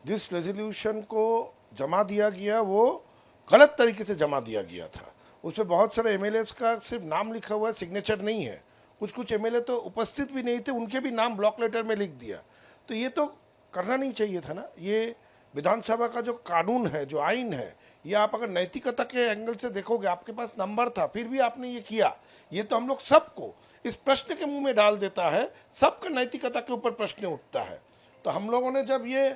जिस रेजोल्यूशन को जमा दिया गया वो गलत तरीके से जमा दिया गया था। उसमें बहुत सारे एमएलए का सिर्फ नाम लिखा हुआ है, सिग्नेचर नहीं है। कुछ कुछ एमएलए तो उपस्थित भी नहीं थे, उनके भी नाम ब्लॉक लेटर में लिख दिया। तो ये तो करना नहीं चाहिए था ना। ये विधानसभा का जो कानून है, जो आइन है, ये आप अगर नैतिकता के एंगल से देखोगे, आपके पास नंबर था फिर भी आपने ये किया, ये तो हम लोग सबको इस प्रश्न के मुंह में डाल देता है। सबका नैतिकता के ऊपर प्रश्न उठता है। तो हम लोगों ने जब ये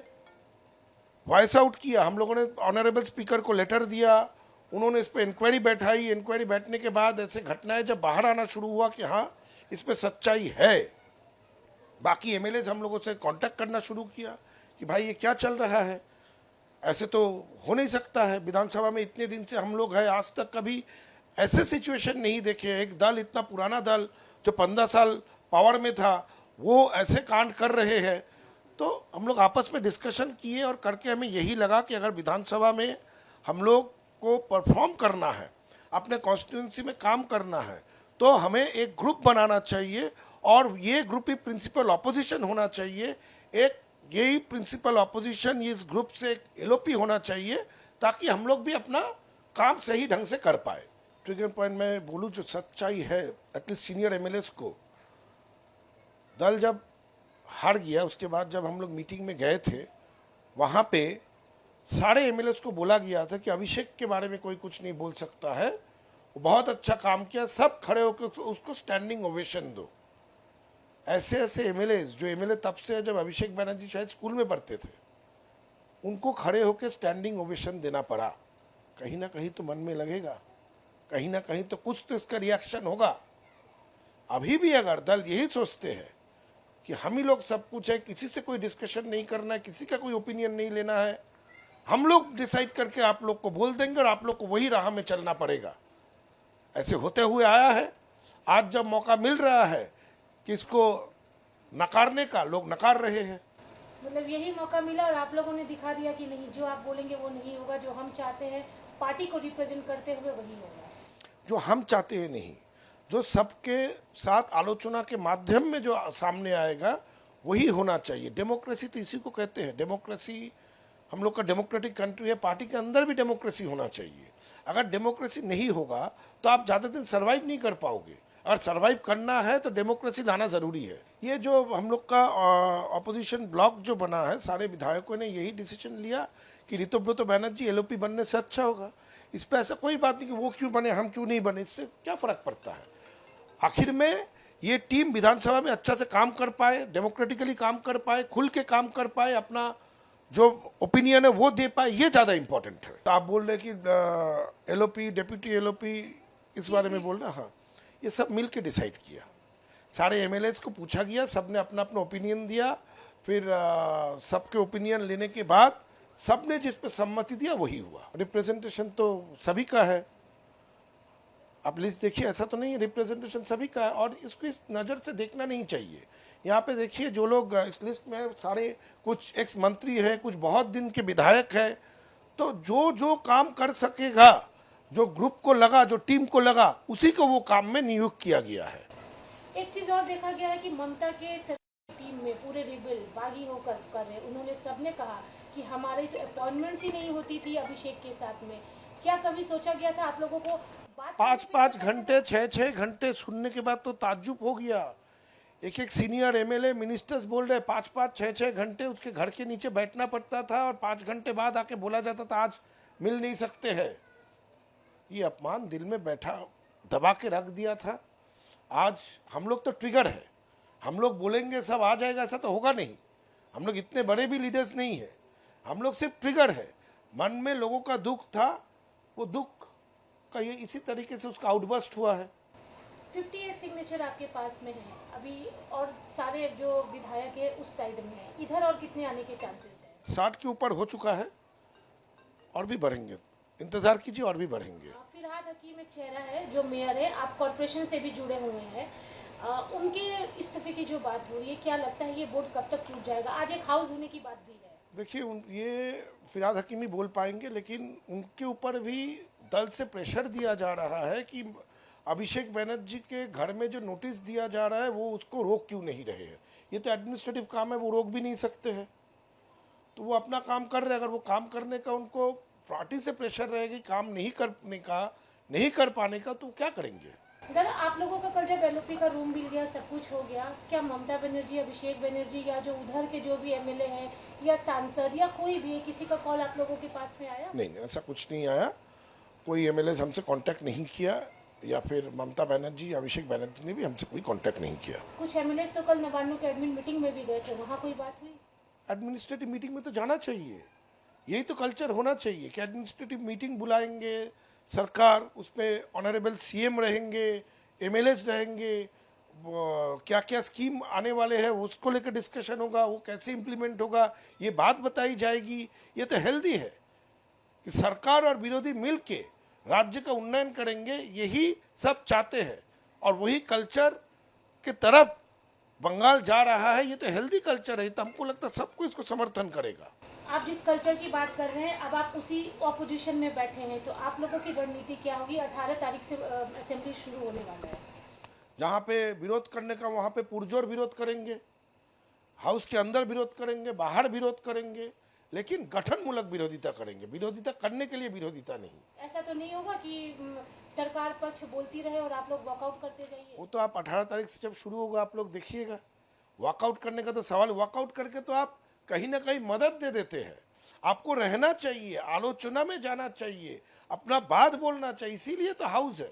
वॉइस आउट किया, हम लोगों ने ऑनरेबल स्पीकर को लेटर दिया, उन्होंने इस पर इंक्वायरी बैठाई। इंक्वायरी बैठने के बाद ऐसे घटनाएं जब बाहर आना शुरू हुआ कि हाँ इस पर सच्चाई है, बाकी एमएलए हम लोगों से कांटेक्ट करना शुरू किया कि भाई ये क्या चल रहा है, ऐसे तो हो नहीं सकता है। विधानसभा में इतने दिन से हम लोग हैं, आज तक कभी ऐसे सिचुएशन नहीं देखे। एक दल, इतना पुराना दल जो 15 साल पावर में था, वो ऐसे कांड कर रहे हैं। तो हम लोग आपस में डिस्कशन किए और करके हमें यही लगा कि अगर विधानसभा में हम लोग को परफॉर्म करना है, अपने कॉन्स्टिट्यूंसी में काम करना है, तो हमें एक ग्रुप बनाना चाहिए और ये ग्रुप ही प्रिंसिपल ऑपोजिशन होना चाहिए। एक यही प्रिंसिपल ऑपोजिशन, इस ग्रुप से एक एलओपी होना चाहिए ताकि हम लोग भी अपना काम सही ढंग से कर पाए। ट्रिगर पॉइंट में बोलूँ, जो सच्चाई है, एटलीस्ट सीनियर एमएलएस को, दल जब हार गया उसके बाद जब हम लोग मीटिंग में गए थे, वहाँ पे सारे एमएलएस को बोला गया था कि अभिषेक के बारे में कोई कुछ नहीं बोल सकता है, वो बहुत अच्छा काम किया, सब खड़े होकर उसको स्टैंडिंग ओवेशन दो। ऐसे ऐसे एमएलए, जो एमएलए तब से है जब अभिषेक बनर्जी शायद स्कूल में पढ़ते थे, उनको खड़े होकर स्टैंडिंग ओवेशन देना पड़ा। कहीं ना कहीं तो मन में लगेगा, कहीं ना कहीं तो कुछ तो इसका रिएक्शन होगा। अभी भी अगर दल यही सोचते हैं कि हम ही लोग सब कुछ है, किसी से कोई डिस्कशन नहीं करना है, किसी का कोई ओपिनियन नहीं लेना है, हम लोग डिसाइड करके आप लोग को बोल देंगे और आप लोग को वही राह में चलना पड़ेगा, ऐसे होते हुए आया है। आज जब मौका मिल रहा है कि इसको नकारने का, लोग नकार रहे हैं। मतलब यही मौका मिला और आप लोगों ने दिखा दिया कि नहीं, जो आप बोलेंगे वो नहीं होगा, जो हम चाहते हैं पार्टी को रिप्रेजेंट करते हुए वही होगा। जो हम चाहते हैं नहीं, जो सबके साथ आलोचना के माध्यम में जो सामने आएगा वही होना चाहिए। डेमोक्रेसी तो इसी को कहते हैं। डेमोक्रेसी, हम लोग का डेमोक्रेटिक कंट्री है, पार्टी के अंदर भी डेमोक्रेसी होना चाहिए। अगर डेमोक्रेसी नहीं होगा तो आप ज़्यादा दिन सर्वाइव नहीं कर पाओगे। अगर सर्वाइव करना है तो डेमोक्रेसी लाना ज़रूरी है। ये जो हम लोग का ऑपोजिशन ब्लॉक जो बना है, सारे विधायकों ने यही डिसीजन लिया कि ऋतुव्रत बनर्जी एलओपी बनने से अच्छा होगा। इस पर ऐसा कोई बात नहीं कि वो क्यों बने, हम क्यों नहीं बने, इससे क्या फ़र्क पड़ता है। आखिर में ये टीम विधानसभा में अच्छा से काम कर पाए, डेमोक्रेटिकली काम कर पाए, खुल के काम कर पाए, अपना जो ओपिनियन है वो दे पाए, ये ज़्यादा इंपॉर्टेंट है। तो आप बोल रहे कि एलओपी, डेप्यूटी एलओपी, इस बारे में बोल रहे हैं। हाँ, ये सब मिल के डिसाइड किया, सारे एमएलएस को पूछा गया, सब ने अपना अपना ओपिनियन दिया। फिर सबके ओपिनियन लेने के बाद सब ने जिस पे सहमति दिया वही हुआ। रिप्रेजेंटेशन तो सभी का है, आप लिस्ट देखिए, ऐसा तो नहीं है, रिप्रेजेंटेशन सभी का है और इसको इस नज़र से देखना नहीं चाहिए। यहाँ पे देखिए, जो लोग इस लिस्ट में सारे कुछ एक्स मंत्री है, कुछ बहुत दिन के विधायक है, तो जो जो काम कर सकेगा, जो ग्रुप को लगा, जो टीम को लगा, उसी को वो काम में नियुक्त किया गया है। एक चीज और देखा गया है कि ममता के टीम में पूरे रिबेल बागी होकर कर रहे, उन्होंने सबने कहा कि हमारी तो अपॉइंटमेंट्स ही नहीं होती थी अभिषेक के साथ में। क्या कभी सोचा गया था आप लोगों को? 5-5 घंटे, 6-6 घंटे सुनने के बाद तो ताज्जुब हो गया। एक एक सीनियर एमएलए, मिनिस्टर्स बोल रहे 5-5, 6-6 घंटे उसके घर के नीचे बैठना पड़ता था और 5 घंटे बाद आके बोला जाता था आज मिल नहीं सकते हैं। ये अपमान दिल में बैठा, दबा के रख दिया था। आज हम लोग तो ट्रिगर है, हम लोग बोलेंगे सब आ जाएगा, ऐसा तो होगा नहीं। हम लोग इतने बड़े भी लीडर्स नहीं है, हम लोग सिर्फ ट्रिगर है। मन में लोगों का दुख था, वो दुख का ये इसी तरीके से उसका आउटबर्स्ट हुआ है। 58 सिग्नेचर आपके पास में है अभी और सारे जो विधायक है उस साइड में है, इधर और कितने आने के चांसेस है? 60 के ऊपर हो चुका है और भी बढ़ेंगे, इंतजार कीजिए, और भी बढ़ेंगे। फिरहाद हकीम एक चेहरा है जो मेयर है, आप कॉर्पोरेशन से भी जुड़े हुए हैं, उनके इस्तीफे की जो बात हो रही है, क्या लगता है ये बोर्ड कब तक टूट जाएगा? आज एक हाउस होने की बात भी है। देखिए, ये फिरहाद हकीम ही बोल पाएंगे, लेकिन उनके ऊपर भी दल से प्रेशर दिया जा रहा है कि अभिषेक बनर्जी के घर में जो नोटिस दिया जा रहा है वो उसको रोक क्यों नहीं रहे हैं। ये तो एडमिनिस्ट्रेटिव काम है, वो रोक भी नहीं सकते हैं। तो वो अपना काम कर रहे हैं। अगर वो काम करने का उनको पार्टी से प्रेशर रहेगी काम नहीं करने का, नहीं कर पाने का, तो क्या करेंगे? दादा, आप लोगों का कल जब एलओपी का रूम मिल गया, सब कुछ हो गया, क्या ममता बनर्जी, अभिषेक बनर्जी या जो उधर के जो भी एमएलए हैं या सांसद या कोई भी किसी का कॉल आप लोगों के पास में आया? नहीं, ऐसा कुछ नहीं आया। कोई एमएलए हमसे कांटेक्ट नहीं किया, या फिर ममता बनर्जी या अभिषेक बनर्जी ने भी हमसे कोई कांटेक्ट नहीं किया। कुछ एमएलए तो कल नवान्नों के एडमिन मीटिंग में भी गए थे, वहाँ कोई बात हुई? एडमिनिस्ट्रेटिव मीटिंग में तो जाना चाहिए, यही तो कल्चर होना चाहिए कि एडमिनिस्ट्रेटिव मीटिंग बुलाएंगे सरकार, उसमें ऑनरेबल सीएम रहेंगे, एमएलएस रहेंगे, क्या क्या स्कीम आने वाले हैं उसको लेकर डिस्कशन होगा, वो कैसे इम्प्लीमेंट होगा ये बात बताई जाएगी। ये तो हेल्दी है कि सरकार और विरोधी मिल के राज्य का उन्नयन करेंगे, यही सब चाहते हैं और वही कल्चर के तरफ बंगाल जा रहा है। ये तो हेल्दी कल्चर है, तो हमको लगता है सबको इसको समर्थन करेगा। आप जिस कल्चर की बात कर रहे हैं, अब आप उसी ऑपोजिशन में बैठे हैं, तो आप लोगों की रणनीति क्या होगी? 18 तारीख से असेंबली शुरू होने वाला है। जहाँ पे विरोध करने का वहाँ पे पुरजोर विरोध करेंगे, हाउस के अंदर विरोध करेंगे, बाहर विरोध करेंगे, लेकिन गठनमूलक विरोधिता करेंगे, विरोधिता करने के लिए विरोधिता नहीं। ऐसा तो नहीं होगा कि सरकार पक्ष बोलती रहे और आप लोग वॉकआउट करते जाइए? वो तो आप 18 तारीख से जब शुरू होगा आप लोग देखिएगा। वॉकआउट करने का तो सवाल, वॉकआउट करके तो आप कहीं ना कहीं मदद दे देते हैं। आपको रहना चाहिए, आलोचना में जाना चाहिए, अपना बात बोलना चाहिए, इसीलिए तो हाउस है,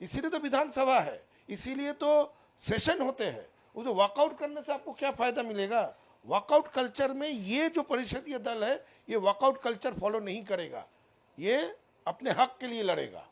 इसीलिए तो विधानसभा है, इसीलिए तो सेशन होते हैं। उसे वॉकआउट करने से आपको क्या फायदा मिलेगा? वॉकआउट कल्चर में ये जो परिषदीय दल है ये वॉकआउट कल्चर फॉलो नहीं करेगा, ये अपने हक के लिए लड़ेगा।